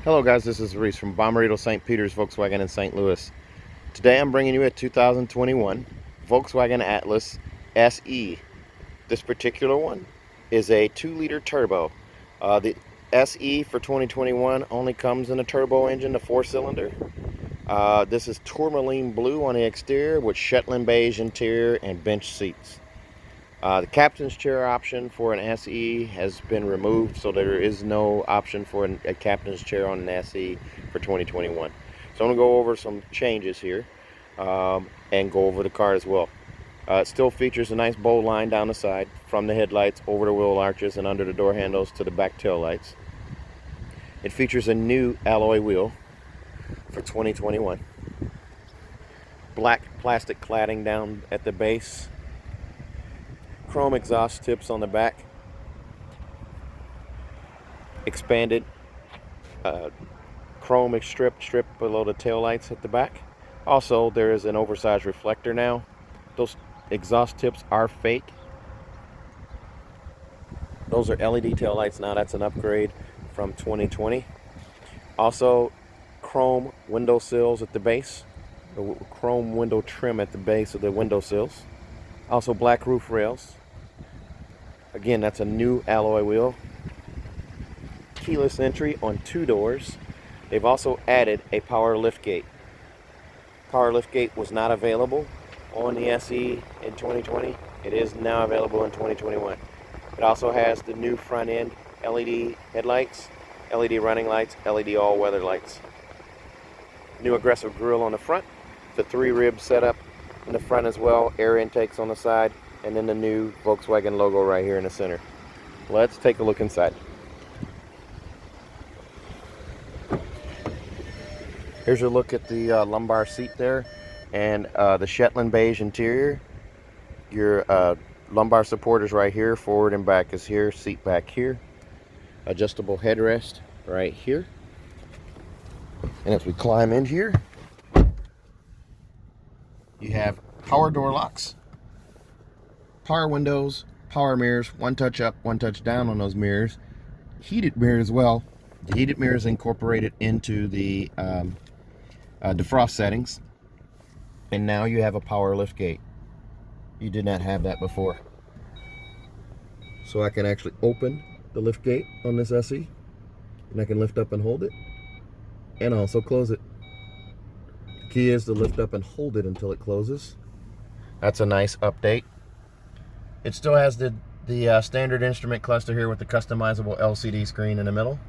Hello guys, this is Reese from Bommarito St. Peter's Volkswagen in St. Louis. Today I'm bringing you a 2021 Volkswagen Atlas SE. This particular one is a 2-liter turbo. The SE for 2021 only comes in a turbo engine, a 4-cylinder. This is Tourmaline Blue on the exterior with Shetland Beige interior and bench seats. The captain's chair option for an SE has been removed, so there is no option for a captain's chair on an SE for 2021. So I'm going to go over some changes here and go over the car as well. It still features a nice bow line down the side from the headlights over the wheel arches and under the door handles to the back tail lights. It features a new alloy wheel for 2021. Black plastic cladding down at the base. Chrome exhaust tips on the back, expanded chrome strip below the tail lights at the back. Also, there is an oversized reflector now. Those exhaust tips are fake. Those are LED tail lights now. That's an upgrade from 2020. Also, chrome window sills at the base, the chrome window trim at the base of the window sills. Also, black roof rails. Again, that's a new alloy wheel. Keyless entry on 2 doors. They've also added a power liftgate. Power liftgate was not available on the SE in 2020. It is now available in 2021. It also has the new front end LED headlights, LED running lights, LED all-weather lights. New aggressive grille on the front. The 3-rib setup in the front as well. Air intakes on the side. And then the new Volkswagen logo right here in the center. Let's take a look inside. Here's a look at the lumbar seat there and the Shetland Beige interior. Your lumbar support is right here, forward and back is here, seat back here. Adjustable headrest right here. And as we climb in here, you have power door locks, power windows, power mirrors, one touch up, one touch down on those mirrors. Heated mirror as well. The heated mirror is incorporated into the defrost settings. And now you have a power lift gate. You did not have that before. So I can actually open the lift gate on this SE. And I can lift up and hold it. And also close it. The key is to lift up and hold it until it closes. That's a nice update. It still has the standard instrument cluster here with the customizable LCD screen in the middle.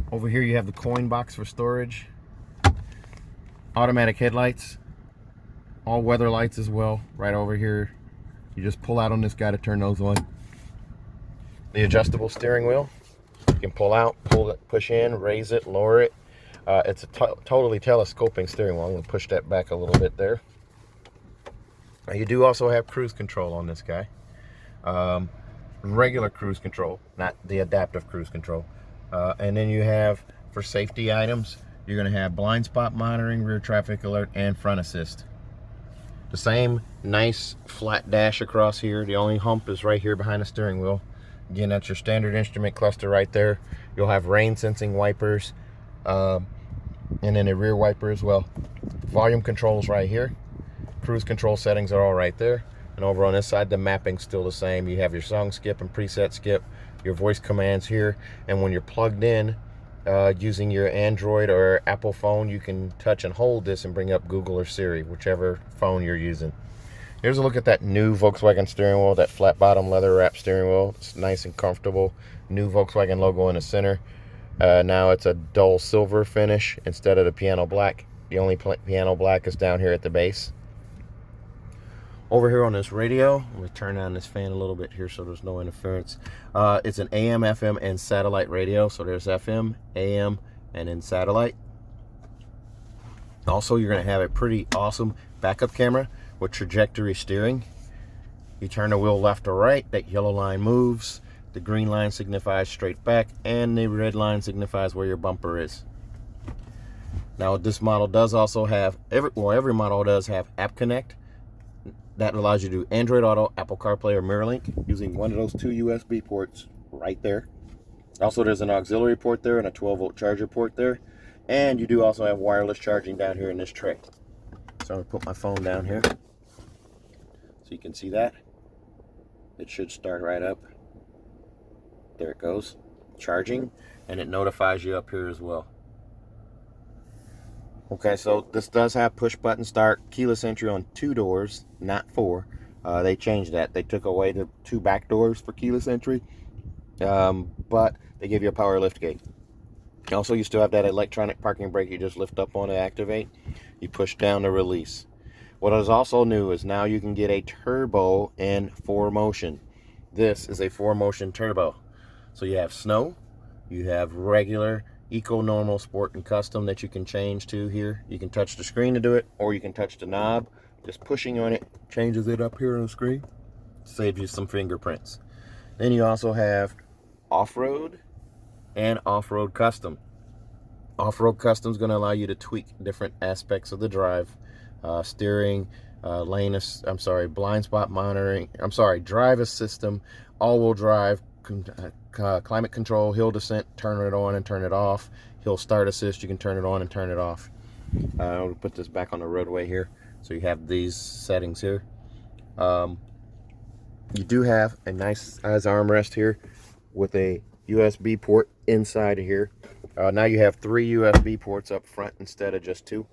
Over here you have the coin box for storage. Automatic headlights. All weather lights as well, right over here. You just pull out on this guy to turn those on. The adjustable steering wheel. You can pull out, pull it, push in, raise it, lower it. It's a totally telescoping steering wheel. I'm going to push that back a little bit there. You do also have cruise control on this guy. Regular cruise control, not the adaptive cruise control. And then you have, for safety items, you're going to have blind spot monitoring, rear traffic alert, and front assist. The same nice flat dash across here. The only hump is right here behind the steering wheel. Again, that's your standard instrument cluster right there. You'll have rain sensing wipers, and then a rear wiper as well. Volume controls right here. Cruise control settings are all right there. And over on this side, the mapping's still the same. You have your song skip and preset skip, your voice commands here. And when you're plugged in using your Android or Apple phone, you can touch and hold this and bring up Google or Siri, whichever phone you're using. Here's a look at that new Volkswagen steering wheel, that flat bottom leather wrap steering wheel. It's nice and comfortable. New Volkswagen logo in the center. Now it's a dull silver finish instead of the piano black. The only piano black is down here at the base. Over here on this radio, I'm going to turn on this fan a little bit here so there's no interference. It's an AM, FM, and satellite radio. So there's FM, AM, and then satellite. Also, you're going to have a pretty awesome backup camera with trajectory steering. You turn the wheel left or right, that yellow line moves. The green line signifies straight back, and the red line signifies where your bumper is. Now, this model does also have, every model does have App Connect. That allows you to do Android Auto, Apple CarPlay, or MirrorLink using one of those 2 USB ports right there. Also, there's an auxiliary port there and a 12-volt charger port there. And you do also have wireless charging down here in this tray. So I'm going to put my phone down here so you can see that. It should start right up. There it goes, charging, and it notifies you up here as well. Okay, so this does have push button start, keyless entry on 2 doors, not 4. They changed that. They took away the 2 back doors for keyless entry, but they give you a power lift gate. Also, you still have that electronic parking brake. You just lift up on to activate. You push down to release. What is also new is now you can get a turbo and 4Motion. This is a 4Motion turbo. So you have snow, you have regular, eco, normal, sport, and custom that you can change to here. You can touch the screen to do it, or you can touch the knob. Just pushing on it changes it up here on the screen. Saves you some fingerprints. Then you also have off-road and off-road custom. Off-road custom is going to allow you to tweak different aspects of the drive. Steering, blind spot monitoring, drive system, all-wheel drive, climate control, hill descent, turn it on and turn it off, hill start assist, you can turn it on and turn it off. I'll put this back on the roadway here, so you have these settings here. You do have a nice size armrest here with a USB port inside of here. Now you have 3 USB ports up front instead of just 2.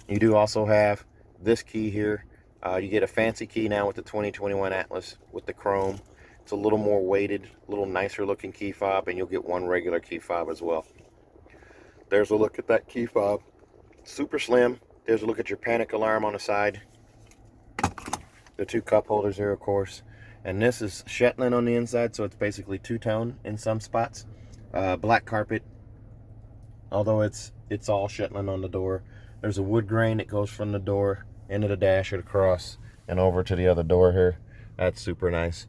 You do also have this key here. You get a fancy key now with the 2021 Atlas with the chrome. It's a little more weighted, a little nicer looking key fob, and you'll get 1 regular key fob as well. There's a look at that key fob. Super slim. There's a look at your panic alarm on the side. The 2 cup holders here, of course. And this is Shetland on the inside, so it's basically 2-tone in some spots. Black carpet, although it's all Shetland on the door. There's a wood grain that goes from the door into the dash and across and over to the other door here. That's super nice.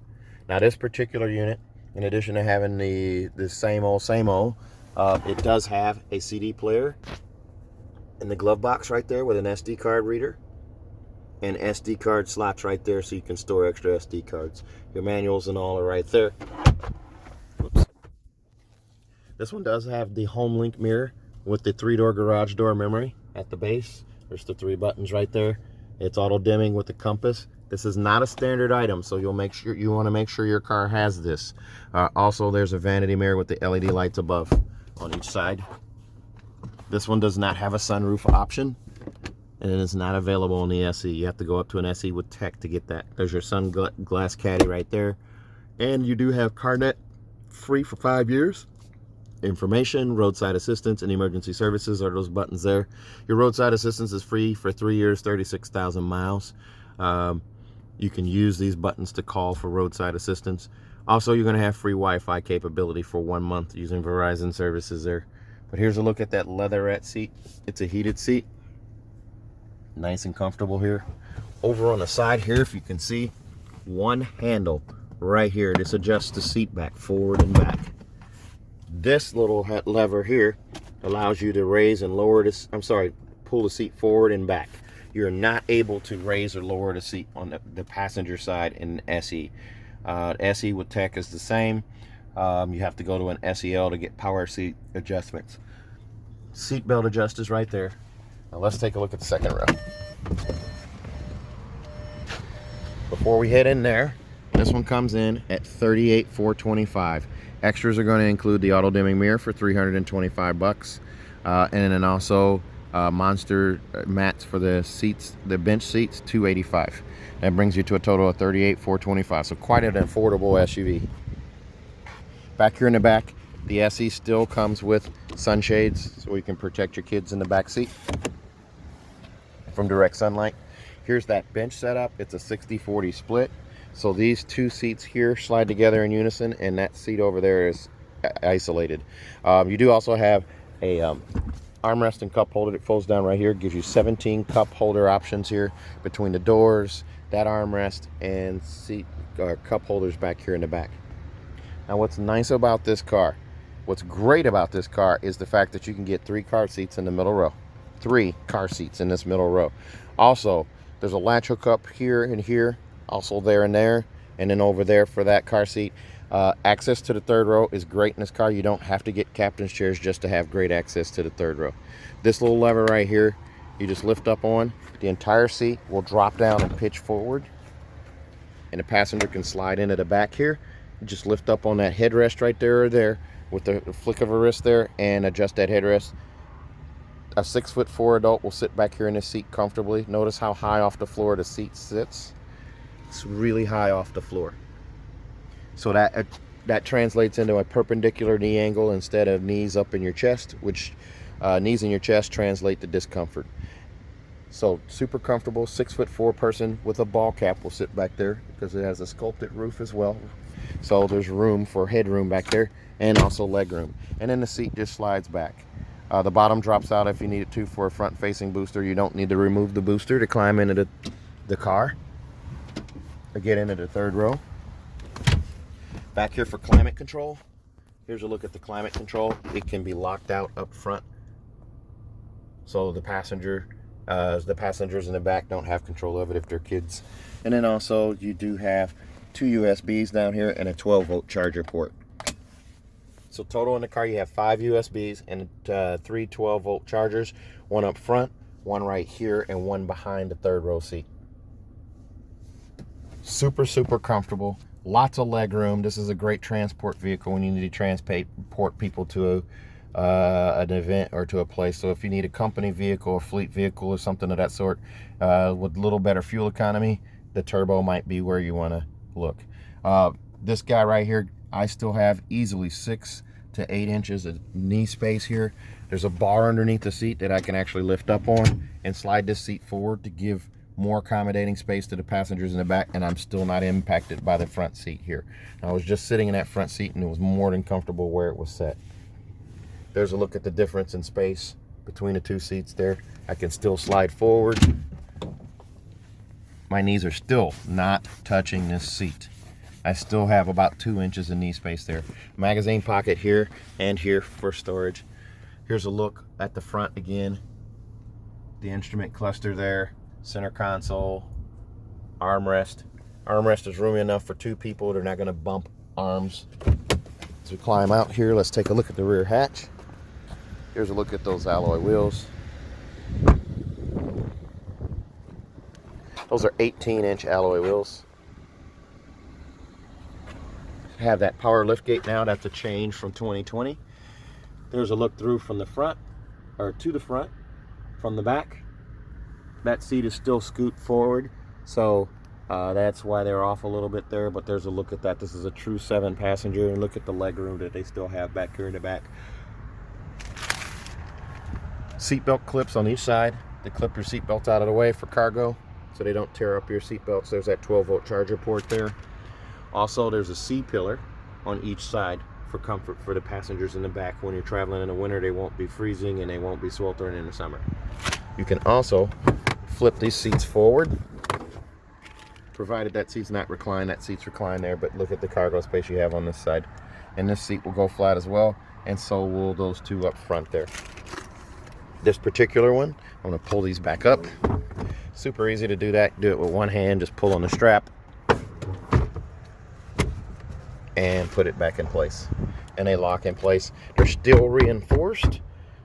Now this particular unit, in addition to having the same old, it does have a CD player in the glove box right there with an SD card reader and SD card slots right there so you can store extra SD cards. Your manuals and all are right there. Oops. This one does have the home link mirror with the 3-door garage door memory at the base. There's the 3 buttons right there. It's auto dimming with the compass. This is not a standard item, so you want to make sure your car has this. Also, there's a vanity mirror with the LED lights above on each side. This one does not have a sunroof option, and it is not available in the SE. You have to go up to an SE with tech to get that. There's your sunglass caddy right there. And you do have CarNet free for 5 years. Information, roadside assistance, and emergency services are those buttons there. Your roadside assistance is free for 3 years, 36,000 miles. You can use these buttons to call for roadside assistance. Also, you're going to have free Wi-Fi capability for 1 month using Verizon services there. But here's a look at that leatherette seat. It's a heated seat. Nice and comfortable here. Over on the side here, if you can see, 1 handle right here. This adjusts the seat back, forward and back. This little lever here allows you to raise and lower this, pull the seat forward and back. You're not able to raise or lower the seat on the passenger side in SE. SE with tech is the same. You have to go to an SEL to get power seat adjustments. Seat belt adjusters right there. Now let's take a look at the second row. Before we head in there, this one comes in at $38,425. Extras are going to include the auto dimming mirror for $325, and then also monster mats for the seats, the bench seats, $285. That brings you to a total of $38,425. So quite an affordable SUV. Back here in the back, the SE still comes with sunshades, so you can protect your kids in the back seat from direct sunlight. Here's that bench setup. It's a 60-40 split. So these 2 seats here slide together in unison, and that seat over there is isolated. You do also have a armrest and cup holder that folds down right here. It gives you 17 cup holder options here between the doors, that armrest, and seat cup holders back here in the back. Now what's nice about this car, what's great about this car is the fact that you can get 3 car seats in the middle row. 3 car seats in this middle row. Also, there's a latch hookup here and here, also there and there, and then over there for that car seat. Access to the third row is great in this car. You don't have to get captain's chairs just to have great access to the third row. This little lever right here, you just lift up on. The entire seat will drop down and pitch forward, and the passenger can slide into the back here. You just lift up on that headrest right there or there with the flick of a wrist there and adjust that headrest. A 6'4" adult will sit back here in this seat comfortably. Notice how high off the floor the seat sits. It's really high off the floor. So that translates into a perpendicular knee angle instead of knees up in your chest, which knees in your chest translate to discomfort. So super comfortable. 6'4" person with a ball cap will sit back there because it has a sculpted roof as well. So there's room for headroom back there and also leg room. And then the seat just slides back. The bottom drops out if you need it to for a front-facing booster. You don't need to remove the booster to climb into the car or get into the third row. Back here for climate control. Here's a look at the climate control. It can be locked out up front, so the passengers in the back don't have control of it if they're kids. And then also you do have 2 USBs down here and a 12-volt charger port. So total in the car you have 5 USBs and 3 12-volt chargers, one up front, one right here, and one behind the third row seat. Super comfortable. Lots of leg room. This is a great transport vehicle when you need to transport people to an event or to a place. So if you need a company vehicle, a fleet vehicle, or something of that sort, with a little better fuel economy, the turbo might be where you want to look. This guy right here, I still have easily 6 to 8 inches of knee space here. There's a bar underneath the seat that I can actually lift up on and slide this seat forward to give more accommodating space to the passengers in the back, and I'm still not impacted by the front seat here. I was just sitting in that front seat and it was more than comfortable where it was set. There's a look at the difference in space between the two seats there. I can still slide forward. My knees are still not touching this seat. I still have about 2 inches of knee space there. Magazine pocket here and here for storage. Here's a look at the front again. The instrument cluster there. Center console, armrest. Armrest is roomy enough for 2 people. They're not going to bump arms. As we climb out here, let's take a look at the rear hatch. Here's a look at those alloy wheels. Those are 18-inch alloy wheels. Have that power liftgate now. That's a change from 2020. There's a look through from the front, or to the front, from the back. That seat is still scoot forward, so that's why they're off a little bit there, but there's a look at that. This is a true 7-passenger, and look at the leg room that they still have back here in the back. Seatbelt clips on each side. They clip your seatbelts out of the way for cargo so they don't tear up your seatbelts. There's that 12-volt charger port there. Also, there's a C-pillar on each side for comfort for the passengers in the back. When you're traveling in the winter, they won't be freezing and they won't be sweltering in the summer. You can also flip these seats forward, provided that seat's not reclined. That seat's reclined there, but look at the cargo space you have on this side. And this seat will go flat as well, and so will those 2 up front there. This particular one, I'm going to pull these back up. Super easy to do that. Do it with one hand, just pull on the strap and put it back in place. And they lock in place. They're still reinforced,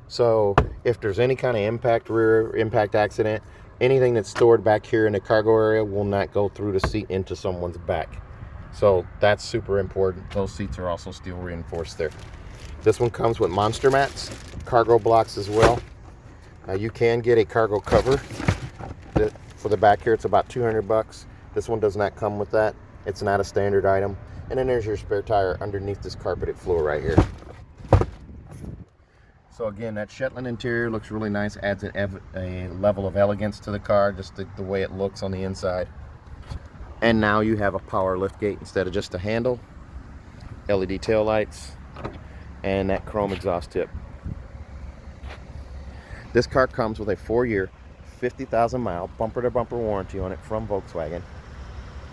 so if there's any kind of rear impact accident, anything that's stored back here in the cargo area will not go through the seat into someone's back. So that's super important. Those seats are also steel reinforced there. This one comes with monster mats, cargo blocks as well. You can get a cargo cover for the back here. It's about 200 bucks. This one does not come with that. It's not a standard item. And then there's your spare tire underneath this carpeted floor right here. So again, that Shetland interior looks really nice, adds a level of elegance to the car, just the way it looks on the inside. And now you have a power liftgate instead of just a handle, LED tail lights, and that chrome exhaust tip. This car comes with a 4-year, 50,000 mile bumper-to-bumper warranty on it from Volkswagen.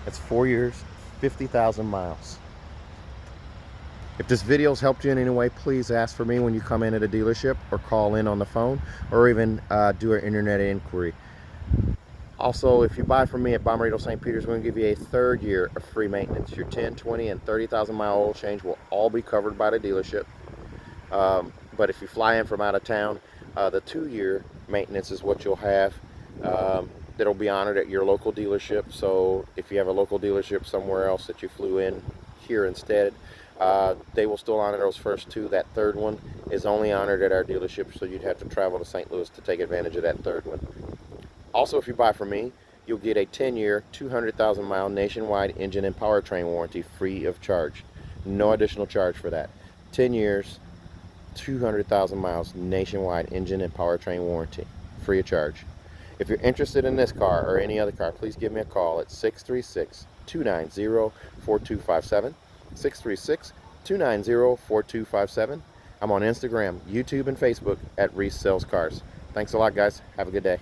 It's 4 years, 50,000 miles. If this video's helped you in any way, please ask for me when you come in at a dealership, or call in on the phone, or even do an internet inquiry. Also, if you buy from me at Bommarito St. Peter's, we're going to give you a 3rd year of free maintenance. Your 10, 20, and 30,000 mile oil change will all be covered by the dealership. But if you fly in from out of town, the 2-year maintenance is what you'll have. That'll be honored at your local dealership. So if you have a local dealership somewhere else that you flew in here instead, they will still honor those first 2. That 3rd one is only honored at our dealership, so you'd have to travel to St. Louis to take advantage of that 3rd one. Also, if you buy from me, you'll get a 10-year, 200,000 mile nationwide engine and powertrain warranty free of charge. No additional charge for that. 10 years, 200,000 miles nationwide engine and powertrain warranty free of charge. If you're interested in this car or any other car, please give me a call at 636-290-4257. 636-290-4257. I'm on Instagram, YouTube, and Facebook at Reese Sells Cars. Thanks a lot, guys. Have a good day.